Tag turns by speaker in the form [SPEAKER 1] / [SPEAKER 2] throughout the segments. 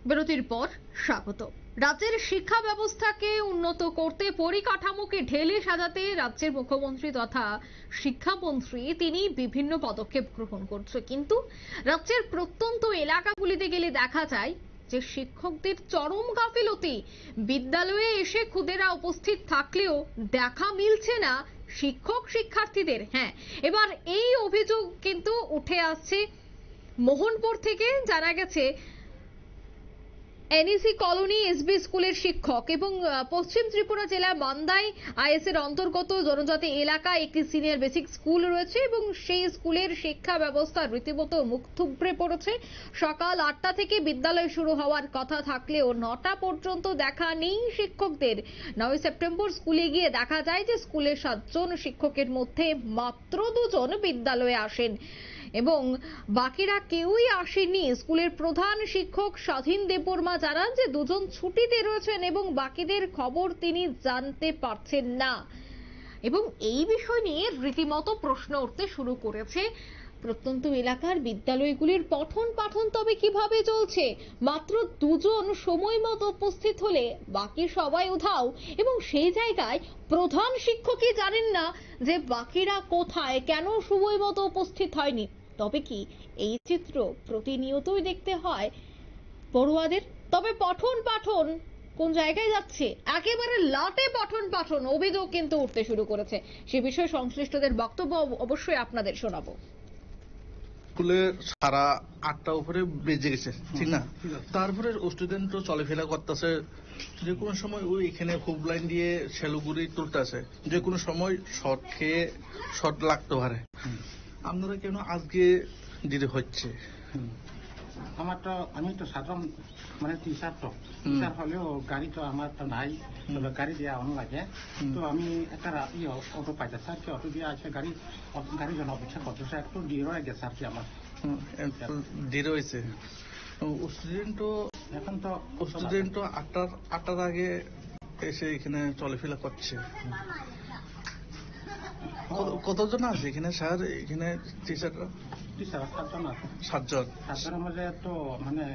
[SPEAKER 1] বিরতির পর স্বাগত। রাজ্যের শিক্ষা ব্যবস্থাকে উন্নত করতে পরিকাঠামোকে ঢেলে সাজাতে রাজ্যের মুখ্যমন্ত্রী তথা শিক্ষামন্ত্রী তিনি বিভিন্ন পদক্ষেপ গ্রহণ করছে, কিন্তু রাজ্যের প্রত্যন্ত এলাকাগুলিতে গেলে দেখা যায় যে শিক্ষকদের চরম গাফিলতি। বিদ্যালয়ে এসে খুদেরা উপস্থিত থাকলেও দেখা মিলছে না শিক্ষক শিক্ষার্থীদের। হ্যাঁ, এবার এই অভিযোগ কিন্তু উঠে আসছে মোহনপুর থেকে। জানা গেছে এনইসি কলোনি এসবি স্কুলের শিক্ষক এবং পশ্চিম ত্রিপুরা জেলার মান্দাই আইএস এর অন্তর্গত জনজাতি এলাকায় একটি সিনিয়র বেসিক স্কুল রয়েছে এবং সেই স্কুলের শিক্ষা ব্যবস্থা রীতিমতো মুখ থুবড়ে পড়েছে। সকাল 8টা থেকে বিদ্যালয় শুরু হওয়ার কথা থাকলেও 9টা পর্যন্ত দেখা নেই শিক্ষকদের। 9 সেপ্টেম্বর স্কুলে গিয়ে দেখা যায় যে স্কুলের 7 জন শিক্ষকের মধ্যে মাত্র 2 জন বিদ্যালয়ে আসেন এবং বাকিরা কেউই আসেনি। স্কুলের প্রধান শিক্ষক স্বাধীন দেববর্মা জানান যে 2 জন ছুটিতে রয়েছেন এবং বাকিদের খবর তিনি জানতে পারছেন না। এবং এই বিষয় নিয়ে রীতিমতো প্রশ্ন উঠতে শুরু করেছে প্রত্যন্ত এলাকার বিদ্যালয়গুলির পঠন পাঠন তবে কিভাবে চলছে। মাত্র 2 জন সময় মতো উপস্থিত হলে বাকি সবাই উধাও এবং সেই জায়গায় প্রধান শিক্ষকই জানেন না যে বাকিরা কোথায়, কেন সময় মতো উপস্থিত হয়নি। তবে কি এই চিত্র প্রতিনিয়তই দেখতে হয় পড়ুয়াদের? তবে পঠন পাঠন কোন জায়গায় যাচ্ছে, একেবারে লাটে পঠন পাঠন অভিযোগ কিন্তু উঠতে শুরু করেছে। সে বিষয়ে সংশ্লিষ্টদের বক্তব্য অবশ্যই আপনাদের শোনাবো।
[SPEAKER 2] স্কুলে সারা 8টা উপরে বেজে গেছে, ঠিক না? তারপরে স্টুডেন্ট চলাফেরা করতেছে, যে কোনো সময় ওই এখানে ফুল লাইন দিয়ে সেলুগুড়ি তুলতেছে, যে কোনো সময় শর্ট খেয়ে শর্ট লাগতে পারে। আপনারা কেন আজকে দেরি হচ্ছে?
[SPEAKER 3] আমি তো সাধারণ মানে টিচার হলেও গাড়ি তো আমার তো নাই, গাড়ি দিয়ে আনো লাগে। তো আমি একটা অটো পাইতেছি আর কি, অটো দিয়ে আছে গাড়ির জন্য অপেক্ষা করতেছে। একটু দেরি হয়ে গেছে আর কি আমার।
[SPEAKER 2] দেরি হয়েছে। স্টুডেন্টও
[SPEAKER 3] এখন তো
[SPEAKER 2] 8টার আগে এসে এখানে চলাফেরা করছে। কতজন আছে এখানে স্যার? এখানে টিচাররা
[SPEAKER 3] 7জন আছে।
[SPEAKER 2] 7জনের
[SPEAKER 3] মধ্যে তো মানে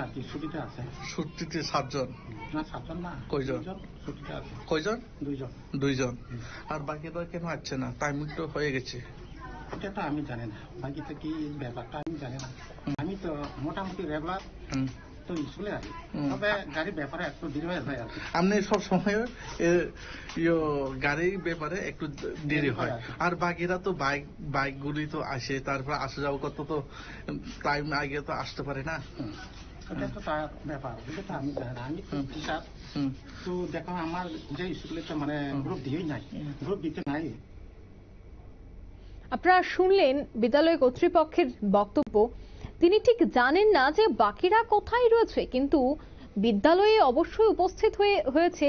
[SPEAKER 3] আর কি ছুটিতে আছে।
[SPEAKER 2] ছুটিতে 7জন
[SPEAKER 3] না, 7জন না।
[SPEAKER 2] কয়জন
[SPEAKER 3] ছুটিতে আছে?
[SPEAKER 2] কয়জন?
[SPEAKER 3] 2জন।
[SPEAKER 2] আর বাকিটা কেন আসছে না? টাইম তো হয়ে গেছে।
[SPEAKER 3] এটা তো আমি জানি না, বাকিটা কি ব্যাপারটা আমি জানি না। আমি তো মোটামুটি রেগুলার তো স্কুলে আছি, তবে গাড়ির ব্যাপারে একটু দেরি হয়ে যায় আর কি।
[SPEAKER 2] আপনি সব সময় গাড়ির ব্যাপারে একটু দেরি হয়, আর বাকিরা তো বাইক গুলি তো আসে, তারপর আসা যাওয়া করতে তো টাইম আগে তো আসতে পারে না।
[SPEAKER 3] এটা তো তার ব্যাপার, এটা তো আমি জানি না। আমি তো টিচার, তো দেখো আমার যে স্কুলে তো মানে গ্রুপ দিতে নাই।
[SPEAKER 1] আপনারা শুনলেন বিদ্যালয় কর্তৃপক্ষের বক্তব্য। তিনি ঠিক জানেন না যে বাকিরা কোথায় রয়েছে, কিন্তু বিদ্যালয়ে অবশ্যই উপস্থিত হয়েছে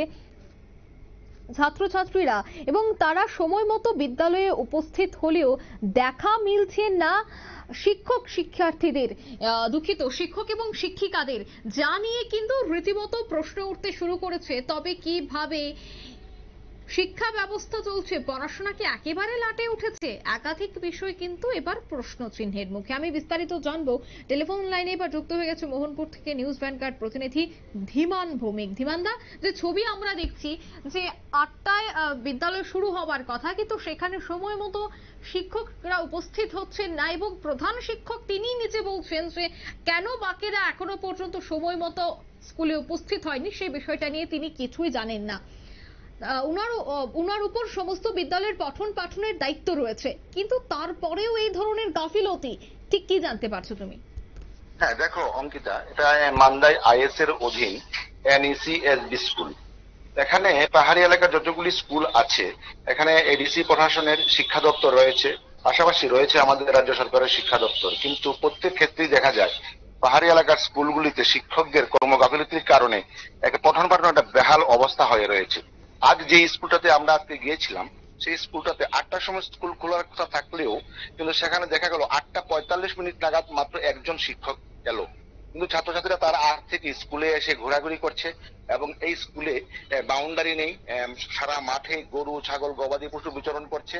[SPEAKER 1] ছাত্রছাত্রীরা এবং তারা সময় মতো বিদ্যালয়ে উপস্থিত হলেও দেখা মিলছে না শিক্ষক শিক্ষার্থীদের, দুঃখিত শিক্ষক এবং শিক্ষিকাদের, যা নিয়ে কিন্তু রীতিমতো প্রশ্ন উঠতে শুরু করেছে। তবে কিভাবে শিক্ষা ব্যবস্থা চলছে, পড়াশোনা কি একেবারে লাটে উঠেছে? একাধিক বিষয় কিন্তু এবার প্রশ্ন চিহ্নের মুখে। আমি বিস্তারিত জানবো। টেলিফোন লাইনে এবার যুক্ত হয়ে গেছে মোহনপুর থেকে নিউজ ভ্যানগার্ড প্রতিনিধি ধীমান ভৌমিক। ধীমানদা, যে ছবি আমরা দেখছি যে 8টায় বিদ্যালয় শুরু হবার কথা, কিন্তু সেখানে সময় মতো শিক্ষকরা উপস্থিত হচ্ছেন না এবং প্রধান শিক্ষক তিনি নিজে বলছেন যে কেন বাকিরা এখনো পর্যন্ত সময় মতো স্কুলে উপস্থিত হয়নি সেই বিষয়টা নিয়ে তিনি কিছুই জানেন না। উনার উপর সমস্ত বিদ্যালয়ের পঠন পাঠনের দায়িত্ব রয়েছে, কিন্তু তারপরেও এই ধরনের গাফিলতি, ঠিক কি জানতে পারছো তুমি?
[SPEAKER 4] হ্যাঁ দেখো অঙ্কিতা, এটা মান্দাই আইএস এর অধীন এনইসি এসবি স্কুল। এখানে পাহাড়ি এলাকার যতগুলি স্কুল আছে, এখানে এডিসি প্রশাসনের শিক্ষা দপ্তর রয়েছে, পাশাপাশি রয়েছে আমাদের রাজ্য সরকারের শিক্ষা দপ্তর। কিন্তু প্রত্যেক ক্ষেত্রেই দেখা যায় পাহাড়ি এলাকার স্কুলগুলিতে শিক্ষকদের কর্মগাফিলতির কারণে একটা পঠন পাঠন একটা বেহাল অবস্থা হয়ে রয়েছে। আজ যে স্কুলটাতে আমরা আজকে গিয়েছিলাম, সেই স্কুলটাতে 8টার সময় স্কুল খোলার কথা থাকলেও কিন্তু সেখানে দেখা গেল 8টা 45 মিনিট নাগাদ মাত্র একজন শিক্ষক এলো। কিন্তু ছাত্রছাত্রীরা তার আগ থেকে স্কুলে এসে ঘোরাঘুরি করছে এবং এই স্কুলে বাউন্ডারি নেই, সারা মাঠে গরু ছাগল গবাদি পশু বিচরণ করছে।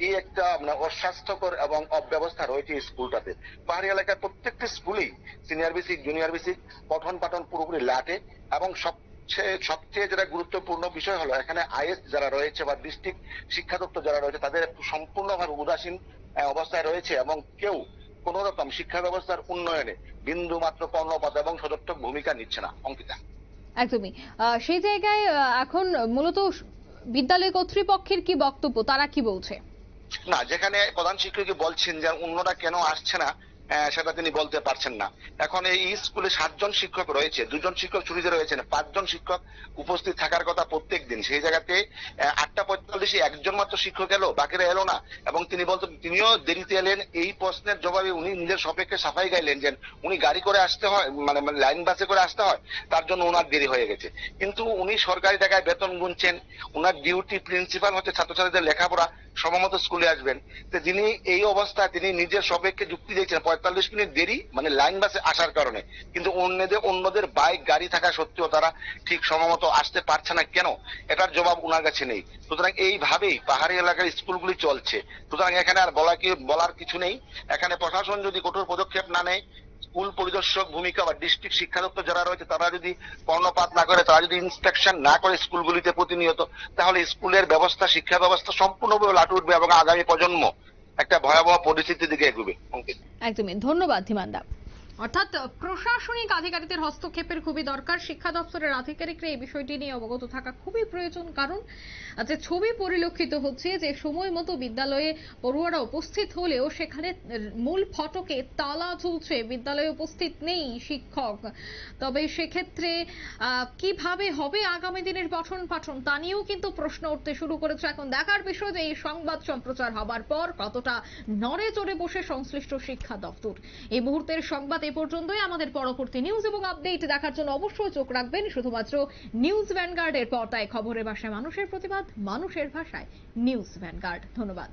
[SPEAKER 4] এই একটা মানে অস্বাস্থ্যকর এবং অব্যবস্থা রয়েছে এই স্কুলটাতে। পাহাড়ি এলাকার প্রত্যেকটি স্কুলেই সিনিয়র বেসিক জুনিয়র বেসিক পঠন পাঠন পুরোপুরি লাটে এবং সবচেয়ে যেটা গুরুত্বপূর্ণ বিষয় হলো এখানে আইএস যারা রয়েছে বা ডিস্ট্রিক্ট শিক্ষা দপ্তর যারা রয়েছে তাদের সম্পূর্ণভাবে উদাসীন অবস্থায় রয়েছে এবং কেউ কোন রকম শিক্ষা ব্যবস্থার উন্নয়নে বিন্দু মাত্র কর্ণপাত এবং সদর্থক ভূমিকা নিচ্ছে না। অঙ্কিতা,
[SPEAKER 1] একদমই সেই জায়গায় এখন মূলত বিদ্যালয় কর্তৃপক্ষের কি বক্তব্য, তারা কি বলছে?
[SPEAKER 4] না, যেখানে প্রধান শিক্ষকই বলছেন যে অন্যরা কেন আসছে না সেটা তিনি বলতে পারছেন না। এখন এই স্কুলে 7 জন শিক্ষক রয়েছে, 2 জন শিক্ষক ছুটিতে রয়েছেন, 5 জন শিক্ষক উপস্থিত থাকার কথা প্রত্যেক দিন। সেই জায়গাতে 8:45 একজন মাত্র শিক্ষক এলো, বাকিরা এলো না এবং তিনিও দেরিতে এলেন। এই প্রশ্নের জবাবে উনি নিজের সপক্ষে সাফাই গাইলেন যে উনি গাড়ি করে আসতে হয়, মানে লাইন বাসে করে আসতে হয়, তার জন্য ওনার দেরি হয়ে গেছে। কিন্তু উনি সরকারি টাকায় বেতন গুনছেন, ওনার ডিউটি প্রিন্সিপাল হচ্ছে ছাত্রছাত্রীদের লেখাপড়া সময়মতো স্কুলে আসবেন। তো যিনি এই অবস্থায় তিনি নিজের সপক্ষে যুক্তি দিয়েছেন 45 মিনিট দেরি মানে লাইন বাসে আসার কারণে, কিন্তু অন্যদের বাইক গাড়ি থাকা সত্ত্বেও তারা ঠিক সময়মতো আসতে পারছে না কেন, এটার জবাব ওনার কাছে নেই। সুতরাং এইভাবেই পাহাড়ি এলাকার স্কুলগুলি চলছে। সুতরাং এখানে আর বলার কিছু নেই। এখানে প্রশাসন যদি কঠোর পদক্ষেপ না নেয়, স্কুল পরিদর্শক ভূমিকা বা ডিস্ট্রিক্ট শিক্ষা দপ্তর যারা রয়েছে তারা যদি কর্ণপাত না করে, তারা যদি ইন্সপেকশন না করে স্কুলগুলিতে প্রতিনিয়ত, তাহলে স্কুলের ব্যবস্থা শিক্ষা ব্যবস্থা সম্পূর্ণভাবে লাটে উঠবে এবং আগামী প্রজন্ম একটা ভয়াবহ পরিস্থিতির দিকে এগোবে।
[SPEAKER 1] একদমই, ধন্যবাদ ধীমান দা। অর্থাৎ প্রশাসনিক আধিকারিকদের হস্তক্ষেপের খুবই দরকার। শিক্ষা দপ্তরের আধিকারিকরা এই বিষয়টি নিয়ে অবগত থাকা খুবই প্রয়োজন, কারণ যে ছবি পরিলক্ষিত হচ্ছে যে সময় মতো বিদ্যালয়ে পড়ুয়ারা উপস্থিত হলেও সেখানে মূল ফটকে তালা ঝুলছে, বিদ্যালয়ে উপস্থিত নেই শিক্ষক। তবে সেক্ষেত্রে কিভাবে হবে আগামী দিনের পঠন পাঠন তা নিয়েও কিন্তু প্রশ্ন উঠতে শুরু করেছে। এখন দেখার বিষয় যে এই সংবাদ সম্প্রচার হবার পর কতটা নড়ে চড়ে বসে সংশ্লিষ্ট শিক্ষা দপ্তর। এই মুহূর্তের সংবাদ এ পর্যন্তই। আমাদের পরবর্তী নিউজ এবং আপডেট দেখার জন্য অবশ্যই চোখ রাখবেন শুধুমাত্র নিউজ ভ্যানগার্ডের পর্দায়। খবরের ভাষায় মানুষের প্রতিবাদ, মানুষের ভাষায় নিউজ ভ্যানগার্ড। ধন্যবাদ।